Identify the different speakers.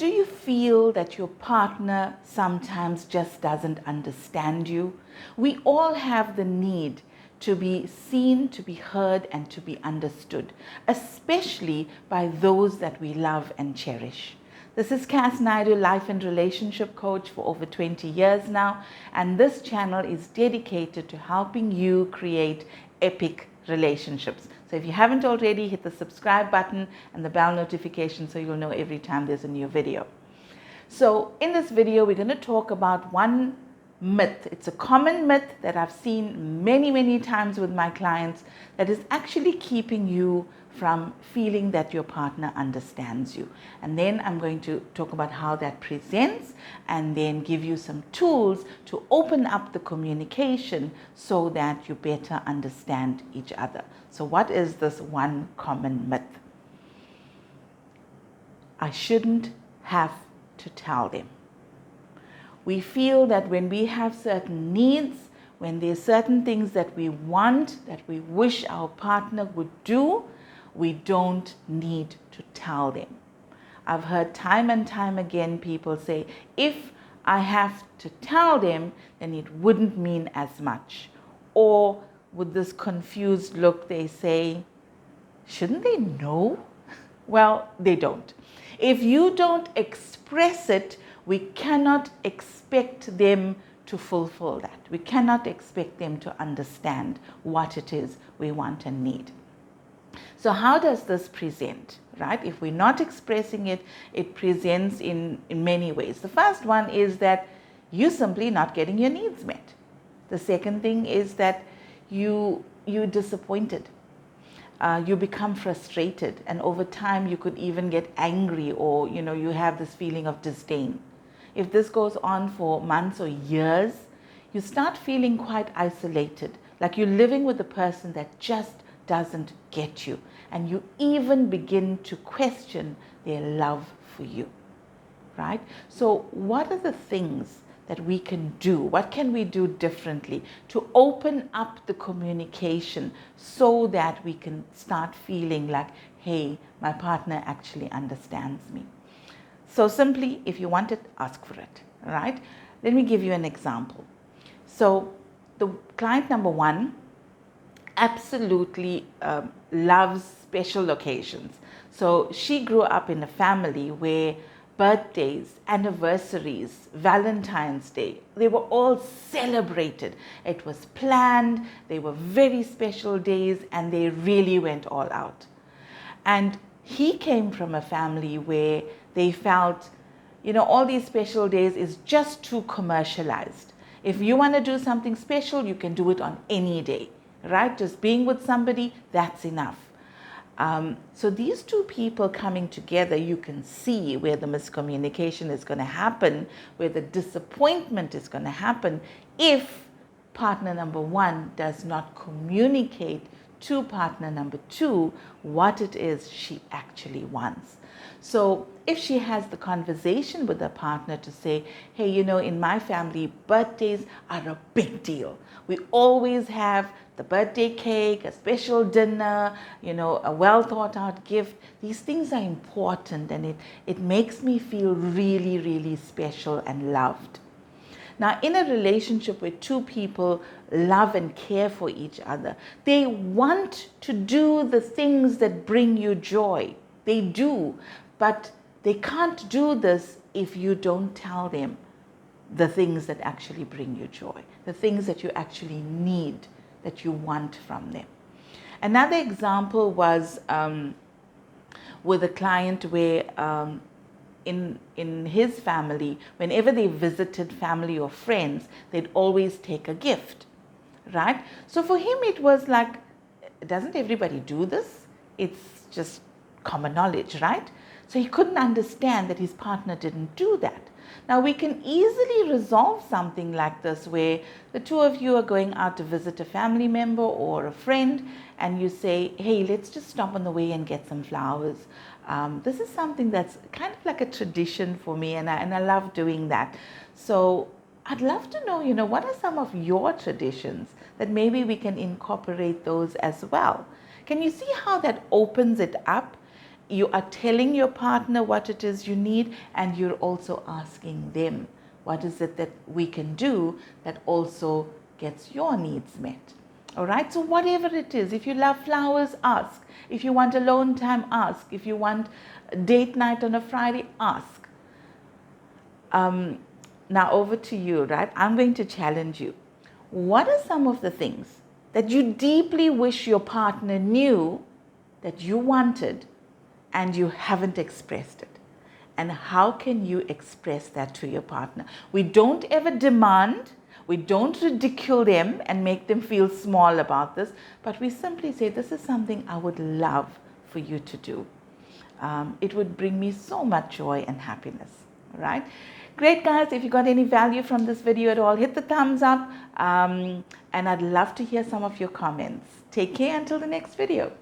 Speaker 1: do you feel that your partner sometimes just doesn't understand you? We all have the need to be seen, to be heard, and to be understood, especially by those that we love and cherish. This is Cass Naidu, life and relationship coach for over 20 years now, and this channel is dedicated to helping you create epic relationships. So if you haven't already, hit the subscribe button and the bell notification so you'll know every time there's a new video. So in this video, we're going to talk about one myth. It's a common myth that I've seen many times with my clients that is actually keeping you from feeling that your partner understands you. And then I'm going to talk about how that presents and then give you some tools to open up the communication so that you better understand each other. So what is this one common myth? I shouldn't have to tell them. We feel that when we have certain needs, when there's certain things that we want, that we wish our partner would do, we don't need to tell them. I've heard time and time again people say, if I have to tell them, then it wouldn't mean as much. Or with this confused look, they say, shouldn't they know? Well, they don't. If you don't express it, we cannot expect them to fulfill that. We cannot expect them to understand what it is we want and need. So how does this present, right? If we're not expressing it, it presents in many ways. The first one is that you're simply not getting your needs met. The second thing is that you're disappointed. You become frustrated, and over time you could even get angry, or you have this feeling of disdain. If this goes on for months or years, you start feeling quite isolated, like you're living with a person that just doesn't get you, and you even begin to question their love for you, right? So what are the things that we can do? What can we do differently to open up the communication so that we can start feeling like, hey, my partner actually understands me? So simply, if you want it, ask for it, right? Let me give you an example. So the client number one absolutely loves special occasions. So she grew up in a family where birthdays, anniversaries, Valentine's Day, they were all celebrated. It was planned, they were very special days, and they really went all out. And he came from a family where they felt, all these special days is just too commercialized. If you want to do something special, you can do it on any day, right? Just being with somebody, that's enough. So these two people coming together, you can see where the miscommunication is going to happen, where the disappointment is going to happen if partner number one does not communicate to partner number two what it is she actually wants. So if she has the conversation with her partner to say, hey, in my family, birthdays are a big deal. We always have the birthday cake, a special dinner, a well thought out gift. These things are important, and it makes me feel really special and loved. Now, in a relationship where two people love and care for each other, they want to do the things that bring you joy. They do, but they can't do this if you don't tell them the things that actually bring you joy, the things that you actually need, that you want from them. Another example was with a client where in his family, whenever they visited family or friends, they'd always take a gift, right? So for him, it was like, doesn't everybody do this? It's just common knowledge, right? So he couldn't understand that his partner didn't do that. Now, we can easily resolve something like this where the two of you are going out to visit a family member or a friend, and you say, hey, let's just stop on the way and get some flowers. This is something that's kind of like a tradition for me, and I love doing that. So I'd love to know, what are some of your traditions that maybe we can incorporate those as well? Can you see how that opens it up? you are telling your partner what it is you need, and you're also asking them, what is it that we can do that also gets your needs met? All right, so whatever it is, if you love flowers, ask. If you want alone time, ask. If you want a date night on a Friday, ask. Now over to you, right? I'm going to challenge you. What are some of the things that you deeply wish your partner knew that you wanted and you haven't expressed it? And how can you express that to your partner? We don't ever demand, we don't ridicule them and make them feel small about this, but we simply say, this is something I would love for you to do. It would bring me so much joy and happiness, right? Great, guys. If you got any value from this video at all, hit the thumbs up, and I'd love to hear some of your comments. Take care until the next video.